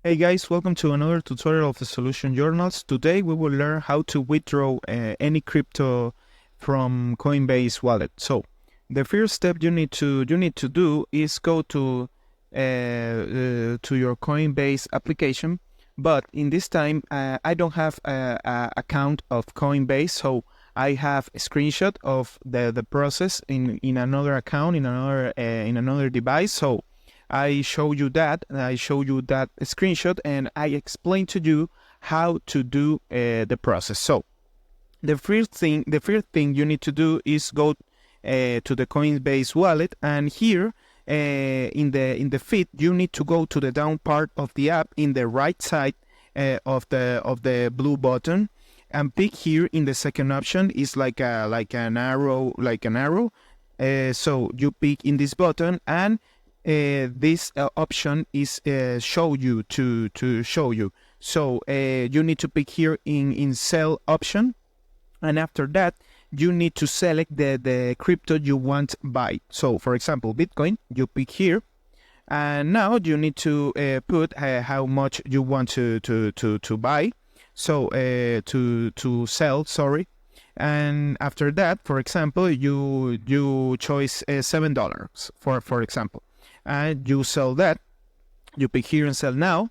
Hey guys, welcome to another tutorial of the Solution Journals. Today we will learn how to withdraw any crypto from Coinbase wallet. So the first step you need to do is go to your Coinbase application. But in this time, I don't have a account of Coinbase, so I have a screenshot of the process in another account in another device. So I show you that screenshot, and I explain to you how to do the process. So the first thing you need to do is go to the Coinbase wallet, and here in the feed you need to go to the down part of the app in the right side of the blue button, and pick here in the second option is like an arrow. So you pick in this button, and this option is show you to show you. So you need to pick here in sell option, and after that you need to select the crypto you want to buy. So for example, Bitcoin, you pick here, and now you need to put how much you want to buy. So to sell, sorry. And after that, for example, you choose $7 for example, and you sell that. You pick here and sell now,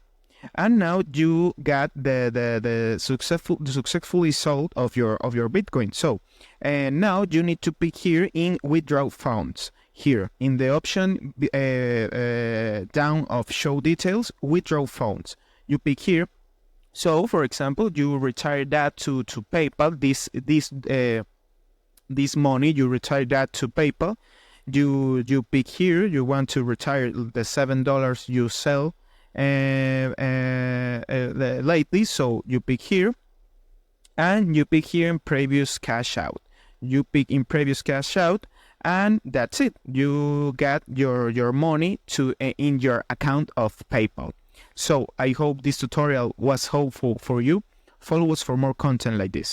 and now you got the successfully sold of your Bitcoin. So and now you need to pick here in withdraw funds, here in the option down of show details, withdraw funds. You pick here. So for example, you retire that to PayPal. This money you retire that to PayPal. You pick here, you want to retire the $7 you sell lately. So you pick here, and you pick here in previous cash out. You pick in previous cash out, and that's it. You got your money to in your account of PayPal. So I hope this tutorial was helpful for you. Follow us for more content like this.